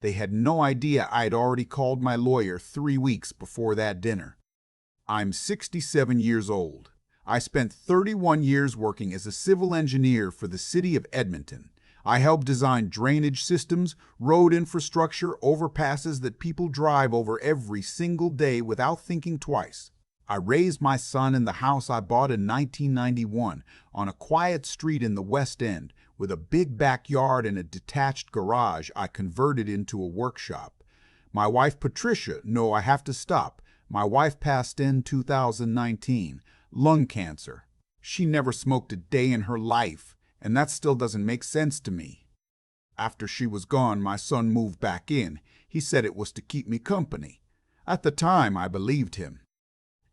They had no idea I'd already called my lawyer 3 weeks before that dinner. I'm 67 years old. I spent 31 years working as a civil engineer for the city of Edmonton. I helped design drainage systems, road infrastructure, overpasses that people drive over every single day without thinking twice. I raised my son in the house I bought in 1991 on a quiet street in the West End with a big backyard and a detached garage I converted into a workshop. My wife Patricia, no, I have to stop. My wife passed in 2019, lung cancer. She never smoked a day in her life, and that still doesn't make sense to me. After she was gone, my son moved back in. He said it was to keep me company. At the time, I believed him.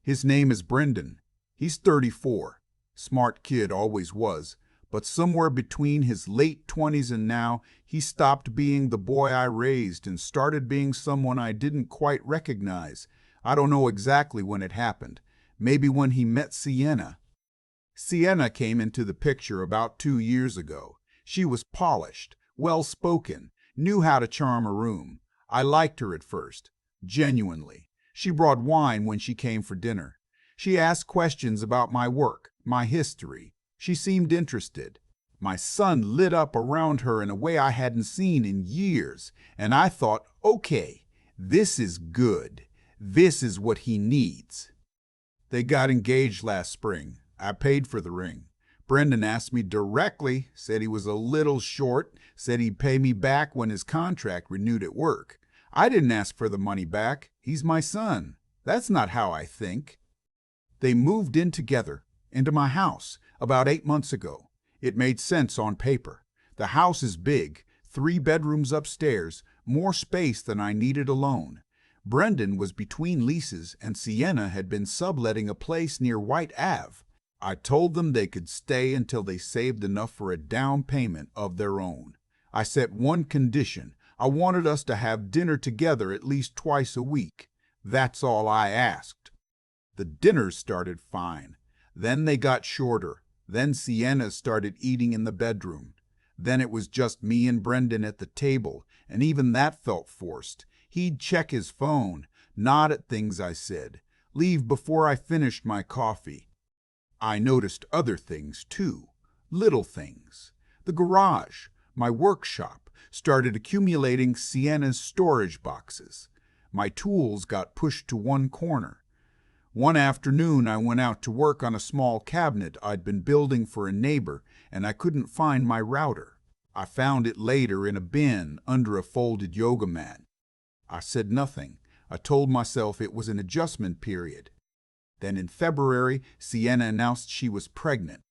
His name is Brendan. He's 34. Smart kid, always was. But somewhere between his late 20s and now, he stopped being the boy I raised and started being someone I didn't quite recognize. I don't know exactly when it happened. Maybe when he met Sienna. Sienna came into the picture about 2 years ago. She was polished, well-spoken, knew how to charm a room. I liked her at first, genuinely. She brought wine when she came for dinner. She asked questions about my work, my history. She seemed interested. My son lit up around her in a way I hadn't seen in years, and I thought, okay, this is good. This is what he needs. They got engaged last spring. I paid for the ring. Brendan asked me directly, said he was a little short, said he'd pay me back when his contract renewed at work. I didn't ask for the money back. He's my son. That's not how I think. They moved in together, into my house, about 8 months ago. It made sense on paper. The house is big, 3 bedrooms upstairs, more space than I needed alone. Brendan was between leases and Sienna had been subletting a place near White Ave. I told them they could stay until they saved enough for a down payment of their own. I set one condition. I wanted us to have dinner together at least twice a week. That's all I asked. The dinners started fine. Then they got shorter. Then Sienna started eating in the bedroom. Then it was just me and Brendan at the table, and even that felt forced. He'd check his phone, nod at things I said, leave before I finished my coffee. I noticed other things, too. Little things. The garage, my workshop, started accumulating Sienna's storage boxes. My tools got pushed to one corner. One afternoon, I went out to work on a small cabinet I'd been building for a neighbor, and I couldn't find my router. I found it later in a bin under a folded yoga mat. I said nothing. I told myself it was an adjustment period. Then in February, Sienna announced she was pregnant.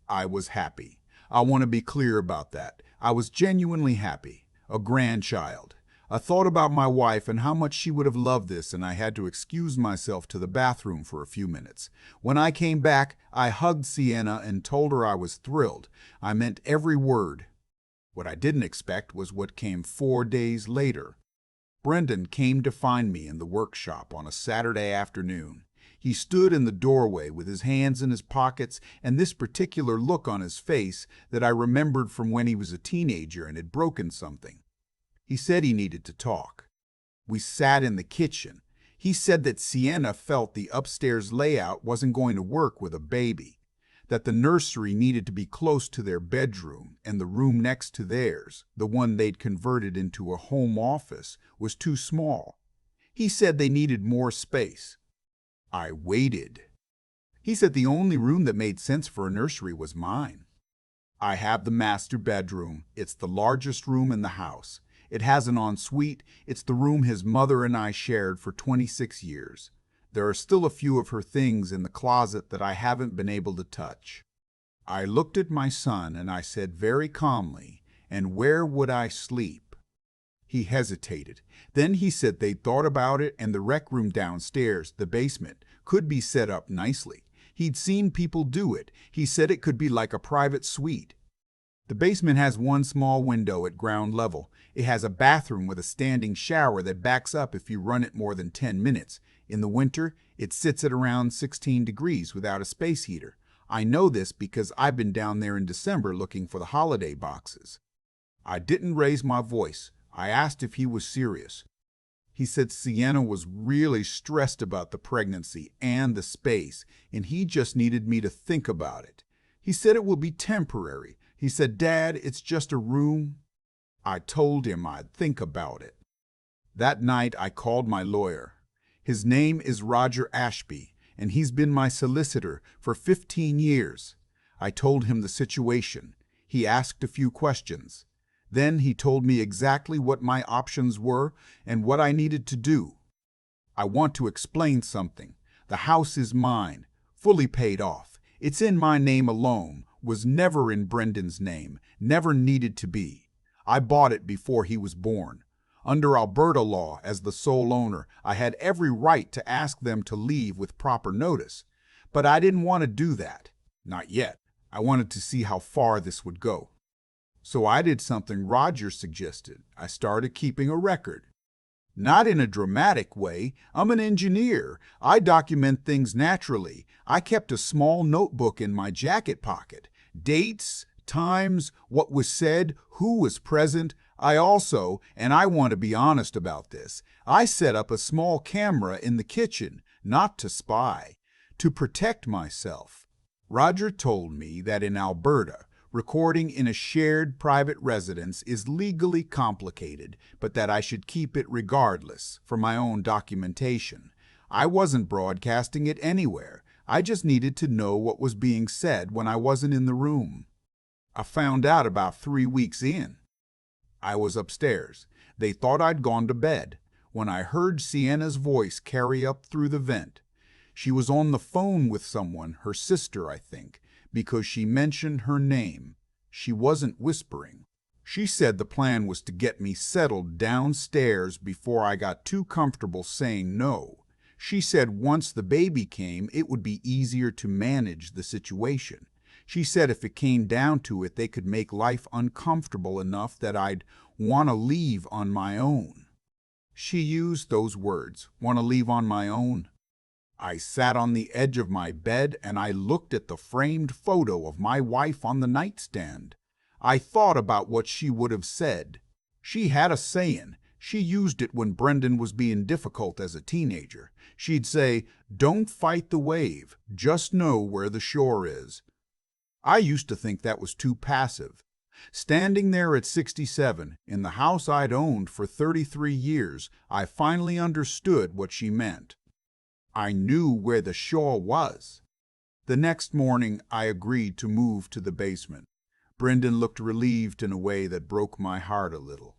I was happy. I want to be clear about that. I was genuinely happy. A grandchild. I thought about my wife and how much she would have loved this, and I had to excuse myself to the bathroom for a few minutes. When I came back, I hugged Sienna and told her I was thrilled. I meant every word. What I didn't expect was what came 4 days later. Brendan came to find me in the workshop on a Saturday afternoon. He stood in the doorway with his hands in his pockets and this particular look on his face that I remembered from when he was a teenager and had broken something. He said he needed to talk. We sat in the kitchen. He said that Sienna felt the upstairs layout wasn't going to work with a baby, that the nursery needed to be close to their bedroom and the room next to theirs, the one they'd converted into a home office, was too small. He said they needed more space. I waited. He said the only room that made sense for a nursery was mine. I have the master bedroom. It's the largest room in the house. It has an ensuite. It's the room his mother and I shared for 26 years. There are still a few of her things in the closet that I haven't been able to touch. I looked at my son and I said very calmly, "And where would I sleep?" He hesitated. Then he said they'd thought about it and the rec room downstairs, the basement, could be set up nicely. He'd seen people do it. He said it could be like a private suite. The basement has one small window at ground level. It has a bathroom with a standing shower that backs up if you run it more than 10 minutes. In the winter, it sits at around 16 degrees without a space heater. I know this because I've been down there in December looking for the holiday boxes. I didn't raise my voice. I asked if he was serious. He said Sienna was really stressed about the pregnancy and the space, and he just needed me to think about it. He said it will be temporary. He said, "Dad, it's just a room." I told him I'd think about it. That night, I called my lawyer. His name is Roger Ashby, and he's been my solicitor for 15 years. I told him the situation. He asked a few questions. Then he told me exactly what my options were and what I needed to do. I want to explain something. The house is mine, fully paid off. It's in my name alone, was never in Brendan's name, never needed to be. I bought it before he was born. Under Alberta law, as the sole owner, I had every right to ask them to leave with proper notice. But I didn't want to do that. Not yet. I wanted to see how far this would go. So I did something Roger suggested. I started keeping a record. Not in a dramatic way. I'm an engineer. I document things naturally. I kept a small notebook in my jacket pocket. Dates, times, what was said, who was present. I also, and I want to be honest about this, I set up a small camera in the kitchen, not to spy, to protect myself. Roger told me that in Alberta, recording in a shared private residence is legally complicated, but that I should keep it regardless for my own documentation. I wasn't broadcasting it anywhere. I just needed to know what was being said when I wasn't in the room. I found out about 3 weeks in. I was upstairs. They thought I'd gone to bed when I heard Sienna's voice carry up through the vent. She was on the phone with someone, her sister, I think, because she mentioned her name. She wasn't whispering. She said the plan was to get me settled downstairs before I got too comfortable saying no. She said once the baby came, it would be easier to manage the situation. She said if it came down to it, they could make life uncomfortable enough that I'd want to leave on my own. She used those words, want to leave on my own. I sat on the edge of my bed and I looked at the framed photo of my wife on the nightstand. I thought about what she would have said. She had a saying. She used it when Brendan was being difficult as a teenager. She'd say, "Don't fight the wave, just know where the shore is." I used to think that was too passive. Standing there at 67, in the house I'd owned for 33 years, I finally understood what she meant. I knew where the shore was. The next morning, I agreed to move to the basement. Brendan looked relieved in a way that broke my heart a little.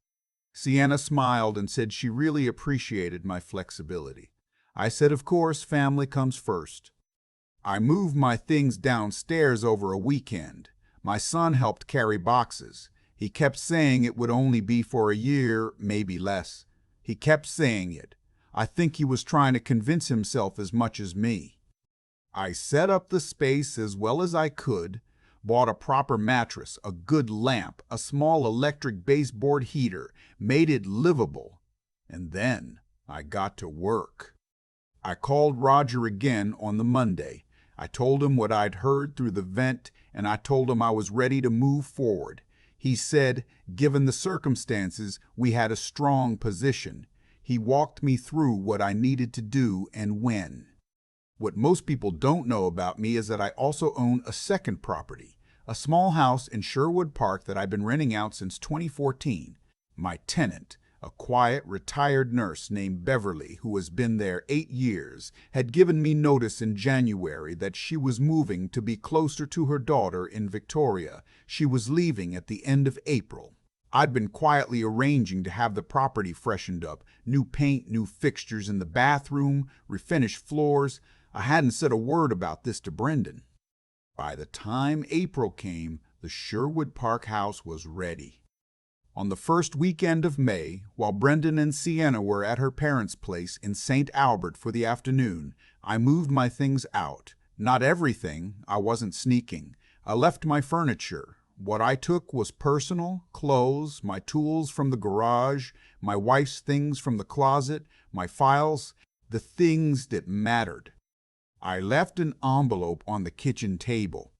Sienna smiled and said she really appreciated my flexibility. I said, of course, family comes first. I moved my things downstairs over a weekend. My son helped carry boxes. He kept saying it would only be for a year, maybe less. He kept saying it. I think he was trying to convince himself as much as me. I set up the space as well as I could, bought a proper mattress, a good lamp, a small electric baseboard heater, made it livable, and then I got to work. I called Roger again on the Monday. I told him what I'd heard through the vent, and I told him I was ready to move forward. He said, given the circumstances, we had a strong position. He walked me through what I needed to do and when. What most people don't know about me is that I also own a second property, a small house in Sherwood Park that I've been renting out since 2014. My tenant, a quiet, retired nurse named Beverly, who has been there 8 years, had given me notice in January that she was moving to be closer to her daughter in Victoria. She was leaving at the end of April. I'd been quietly arranging to have the property freshened up, new paint, new fixtures in the bathroom, refinished floors. I hadn't said a word about this to Brendan. By the time April came, the Sherwood Park house was ready. On the first weekend of May, while Brendan and Sienna were at her parents' place in St. Albert for the afternoon, I moved my things out. Not everything, I wasn't sneaking. I left my furniture. What I took was personal, clothes, my tools from the garage, my wife's things from the closet, my files, the things that mattered. I left an envelope on the kitchen table.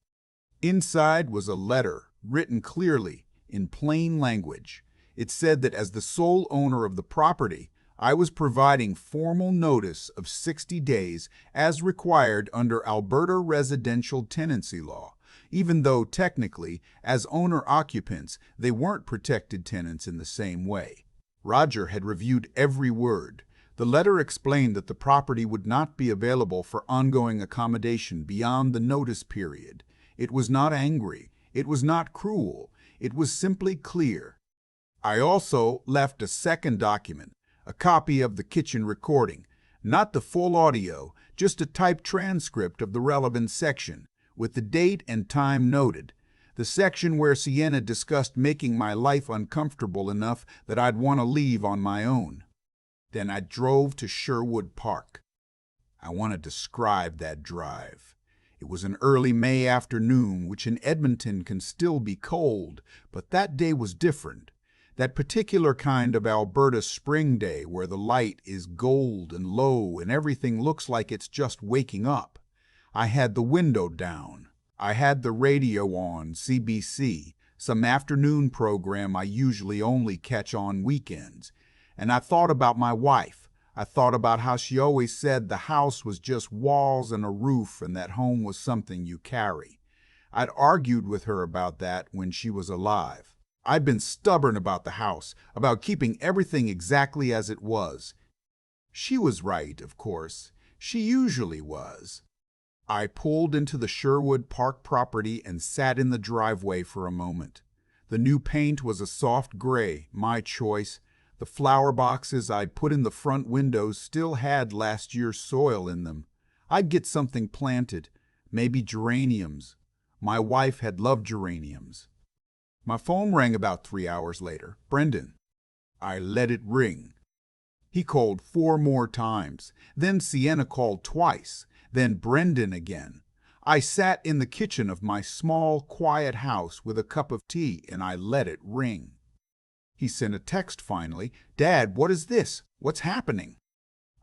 Inside was a letter, written clearly, in plain language. It said that as the sole owner of the property, I was providing formal notice of 60 days as required under Alberta residential tenancy law, even though technically, as owner-occupants, they weren't protected tenants in the same way. Roger had reviewed every word. The letter explained that the property would not be available for ongoing accommodation beyond the notice period. It was not angry. It was not cruel. It was simply clear. I also left a second document, a copy of the kitchen recording, not the full audio, just a typed transcript of the relevant section, with the date and time noted, the section where Sienna discussed making my life uncomfortable enough that I'd want to leave on my own. Then I drove to Sherwood Park. I want to describe that drive. It was an early May afternoon, which in Edmonton can still be cold, but that day was different. That particular kind of Alberta spring day where the light is gold and low and everything looks like it's just waking up. I had the window down. I had the radio on, CBC, some afternoon program I usually only catch on weekends. And I thought about my wife. I thought about how she always said the house was just walls and a roof and that home was something you carry. I'd argued with her about that when she was alive. I'd been stubborn about the house, about keeping everything exactly as it was. She was right, of course. She usually was. I pulled into the Sherwood Park property and sat in the driveway for a moment. The new paint was a soft gray, my choice. The flower boxes I'd put in the front windows still had last year's soil in them. I'd get something planted, maybe geraniums. My wife had loved geraniums. My phone rang about 3 hours later. Brendan. I let it ring. He called 4 more times. Then Sienna called twice. Then Brendan again. I sat in the kitchen of my small, quiet house with a cup of tea, and I let it ring. He sent a text finally. Dad, what is this? What's happening?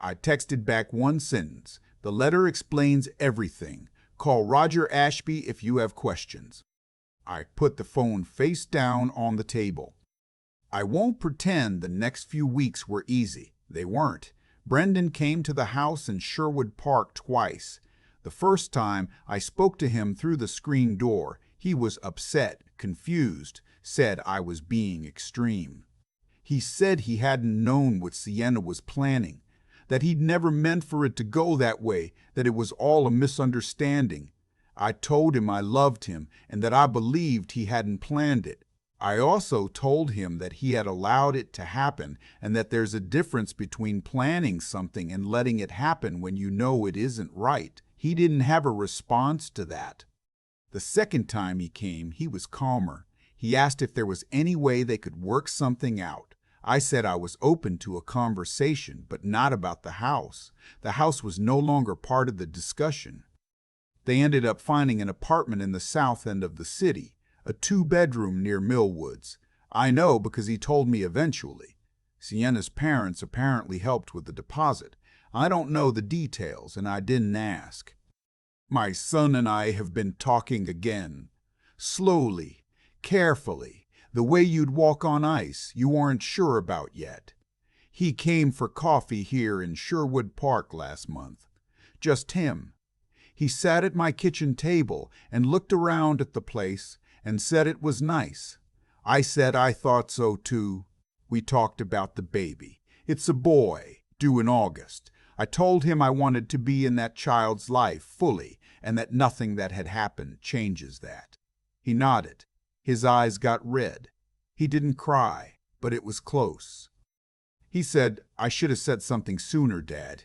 I texted back one sentence. The letter explains everything. Call Roger Ashby if you have questions. I put the phone face down on the table. I won't pretend the next few weeks were easy. They weren't. Brendan came to the house in Sherwood Park twice. The first time, I spoke to him through the screen door. He was upset, confused, said I was being extreme. He said he hadn't known what Sienna was planning, that he'd never meant for it to go that way, that it was all a misunderstanding. I told him I loved him and that I believed he hadn't planned it. I also told him that he had allowed it to happen and that there's a difference between planning something and letting it happen when you know it isn't right. He didn't have a response to that. The second time he came, he was calmer. He asked if there was any way they could work something out. I said I was open to a conversation, but not about the house. The house was no longer part of the discussion. They ended up finding an apartment in the south end of the city, a 2-bedroom near Millwoods. I know because he told me eventually. Sienna's parents apparently helped with the deposit. I don't know the details, and I didn't ask. My son and I have been talking again. Slowly, carefully, the way you'd walk on ice you aren't sure about yet. He came for coffee here in Sherwood Park last month. Just him. He sat at my kitchen table and looked around at the place and said it was nice. I said I thought so too. We talked about the baby. It's a boy, due in August. I told him I wanted to be in that child's life fully and that nothing that had happened changes that. He nodded. His eyes got red. He didn't cry, but it was close. He said, I should have said something sooner, Dad.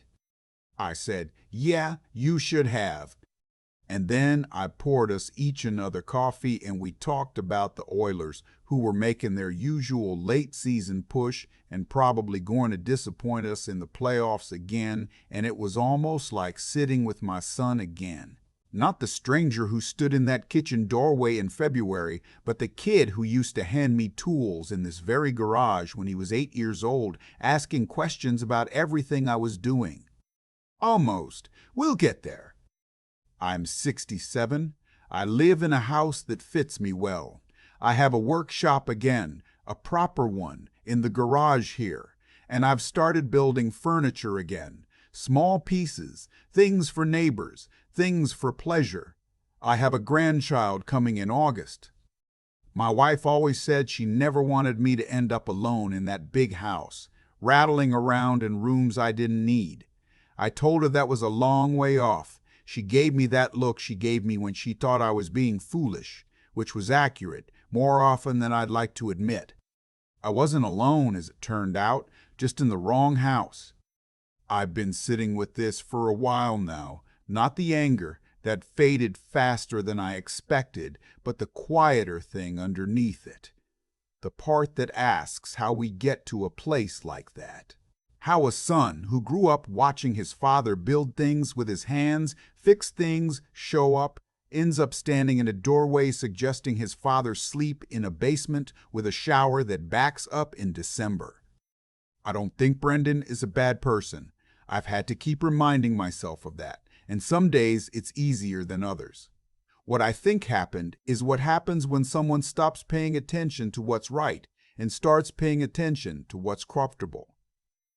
I said, yeah, you should have. And then I poured us each another coffee and we talked about the Oilers, who were making their usual late-season push and probably going to disappoint us in the playoffs again, and it was almost like sitting with my son again. Not the stranger who stood in that kitchen doorway in February, but the kid who used to hand me tools in this very garage when he was 8 years old, asking questions about everything I was doing. Almost. We'll get there. I'm 67. I live in a house that fits me well. I have a workshop again, a proper one, in the garage here, and I've started building furniture again. Small pieces, things for neighbors, things for pleasure. I have a grandchild coming in August. My wife always said she never wanted me to end up alone in that big house, rattling around in rooms I didn't need. I told her that was a long way off. She gave me that look she gave me when she thought I was being foolish, which was accurate, more often than I'd like to admit. I wasn't alone, as it turned out, just in the wrong house. I've been sitting with this for a while now, not the anger that faded faster than I expected, but the quieter thing underneath it. The part that asks how we get to a place like that. How a son who grew up watching his father build things with his hands, fix things, show up, ends up standing in a doorway suggesting his father sleep in a basement with a shower that backs up in December. I don't think Brendan is a bad person. I've had to keep reminding myself of that, and some days it's easier than others. What I think happened is what happens when someone stops paying attention to what's right and starts paying attention to what's comfortable.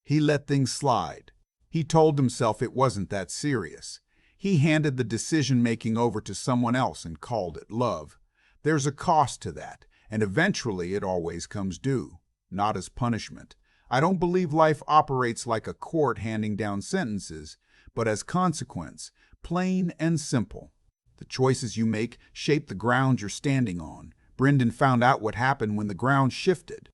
He let things slide. He told himself it wasn't that serious. He handed the decision-making over to someone else and called it love. There's a cost to that, and eventually it always comes due, not as punishment. I don't believe life operates like a court handing down sentences, but as consequence, plain and simple. The choices you make shape the ground you're standing on. Brendan found out what happened when the ground shifted.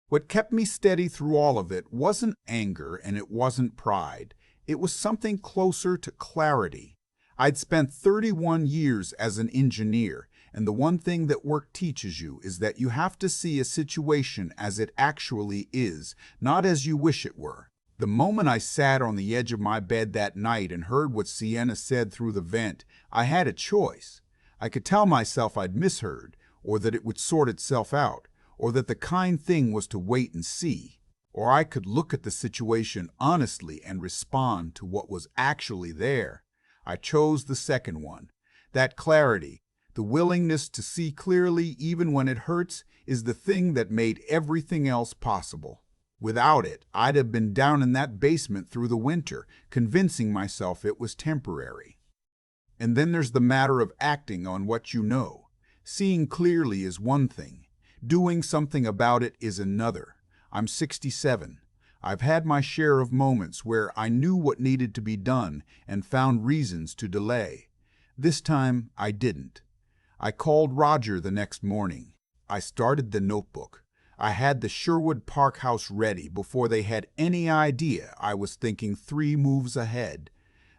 What kept me steady through all of it wasn't anger and it wasn't pride. It was something closer to clarity. I'd spent 31 years as an engineer, and the one thing that work teaches you is that you have to see a situation as it actually is, not as you wish it were. The moment I sat on the edge of my bed that night and heard what Sienna said through the vent, I had a choice. I could tell myself I'd misheard, or that it would sort itself out, or that the kind thing was to wait and see. Or I could look at the situation honestly and respond to what was actually there. I chose the second one. That clarity, the willingness to see clearly even when it hurts, is the thing that made everything else possible. Without it, I'd have been down in that basement through the winter, convincing myself it was temporary. And then there's the matter of acting on what you know. Seeing clearly is one thing. Doing something about it is another. I'm 67. I've had my share of moments where I knew what needed to be done and found reasons to delay. This time, I didn't. I called Roger the next morning. I started the notebook. I had the Sherwood Park house ready before they had any idea I was thinking 3 moves ahead.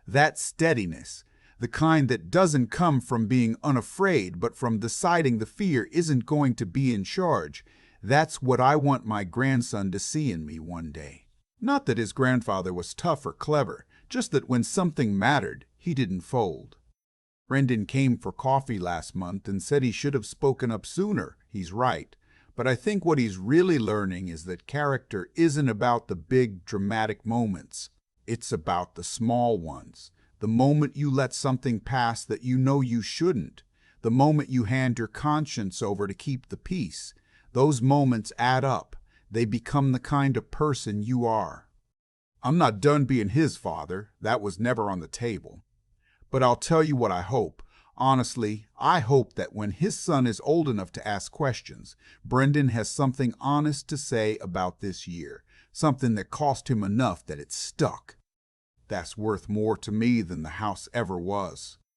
That steadiness, the kind that doesn't come from being unafraid but from deciding the fear isn't going to be in charge, that's what I want my grandson to see in me one day. Not that his grandfather was tough or clever, just that when something mattered, he didn't fold. Brendan came for coffee last month and said he should have spoken up sooner. He's right. But I think what he's really learning is that character isn't about the big, dramatic moments. It's about the small ones. The moment you let something pass that you know you shouldn't. The moment you hand your conscience over to keep the peace. Those moments add up. They become the kind of person you are. I'm not done being his father. That was never on the table. But I'll tell you what I hope. Honestly, I hope that when his son is old enough to ask questions, Brendan has something honest to say about this year, something that cost him enough that it stuck. That's worth more to me than the house ever was.